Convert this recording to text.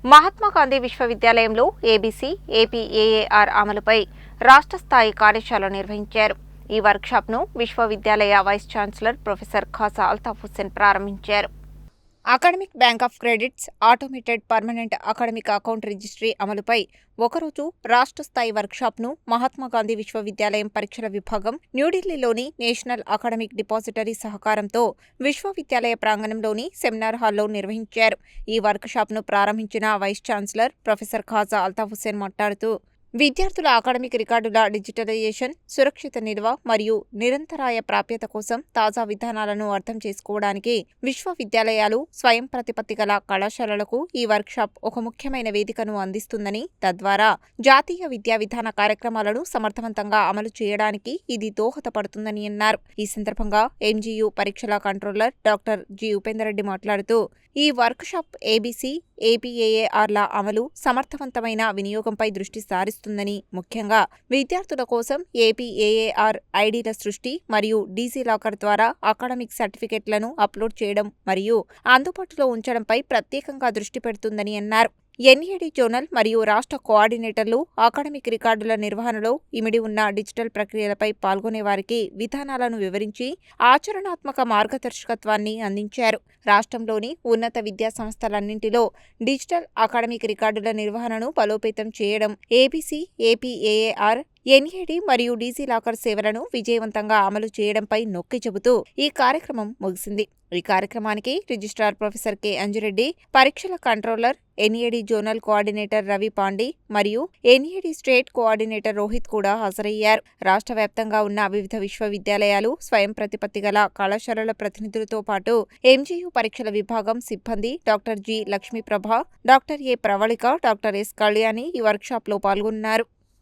మహాత్మా గాంధీ విశ్వవిద్యాలయంలో ఏబీసీ, ఏపీఏఏఆర్ అమలుపై రాష్ట్ర స్థాయి కార్యశాల నిర్వహించారు. ఈ వర్క్షాప్ను విశ్వవిద్యాలయ vice chancellor professor Khasa Altaf Hussain ప్రారంభించారు. Academic bank of credits, automated permanent academic account registry అమలుపై ఒకరోజు రాష్ట్ర స్థాయి వర్క్షాప్ను మహాత్మా గాంధీ విశ్వవిద్యాలయం పరీక్షల విభాగం న్యూఢిల్లీలోని నేషనల్ అకాడమిక్ డిపాజిటరీ సహకారంతో విశ్వవిద్యాలయ ప్రాంగణంలోని సెమినార్ హాల్లో నిర్వహించారు. ఈ వర్క్షాప్ను ప్రారంభించిన vice chancellor professor Khaja Altaf Hussain మాట్లాడుతూ విద్యార్థుల అకాడమిక్ రికార్డుల డిజిటలైజేషన్, సురక్షిత నిల్వ మరియు నిరంతరాయ ప్రాప్యత కోసం తాజా విధానాలను అర్థం చేసుకోవడానికి విశ్వవిద్యాలయాలు, స్వయం ప్రతిపత్తి గల కళాశాలలకు ఈ వర్క్షాప్ ఒక ముఖ్యమైన వేదికను అందిస్తుందని, తద్వారా జాతీయ విద్యా విధాన కార్యక్రమాలను సమర్థవంతంగా అమలు చేయడానికి ఇది దోహదపడుతుందని అన్నారు. ఈ సందర్భంగా ఎంజీయూ పరీక్షల controller doctor G Upender Reddy మాట్లాడుతూ ఈ వర్క్షాప్ ఏబీసీ, ఏపీఏఏఆర్ల అమలు, సమర్థవంతమైన వినియోగంపై దృష్టి సారిస్తుందని, ముఖ్యంగా విద్యార్థుల కోసం ఏపీఏఏఆర్ ఐడీల సృష్టి మరియు డీజీలాకర్ ద్వారా అకాడమిక్ సర్టిఫికెట్లను అప్లోడ్ చేయడం మరియు అందుబాటులో ఉంచడంపై ప్రత్యేకంగా దృష్టి పెడుతుందని అన్నారు. ఎన్ఏడి జోనల్ మరియు రాష్ట్ర కోఆర్డినేటర్లు అకాడమిక్ రికార్డుల నిర్వహణలో ఇమిడి ఉన్న డిజిటల్ ప్రక్రియలపై పాల్గొనే వారికి విధానాలను వివరించి ఆచరణాత్మక మార్గదర్శకత్వాన్ని అందించారు. రాష్ట్రంలోని ఉన్నత విద్యా సంస్థలన్నింటిలో డిజిటల్ అకాడమిక్ రికార్డుల నిర్వహణను బలోపేతం చేయడం, ఏబీసీ, ఏపీఏఏఆర్, ఎన్ఏడి మరియు డీజీలాకర్ సేవలను విజయవంతంగా అమలు చేయడంపై నొక్కి చెబుతూ ఈ కార్యక్రమం ముగిసింది. ఈ కార్యక్రమానికి రిజిస్ట్రార్ ప్రొఫెసర్ కె అంజిరెడ్డి, పరీక్షల controller, NAD zonal coordinator Ravi Pandi మరియు ఎన్ఏడి స్టేట్ కోఆర్డినేటర్ రోహిత్ కూడా హాజరయ్యారు. రాష్ట్ర వ్యాప్తంగా ఉన్న వివిధ విశ్వవిద్యాలయాలు, స్వయం ప్రతిపత్తి గల కళాశాలల ప్రతినిధులతో పాటు ఎంజీయూ పరీక్షల విభాగం సిబ్బంది doctor G Lakshmiprabha, doctor A Pravalika, doctor S Kalyani ఈ వర్క్షాప్లో పాల్గొన్నారు.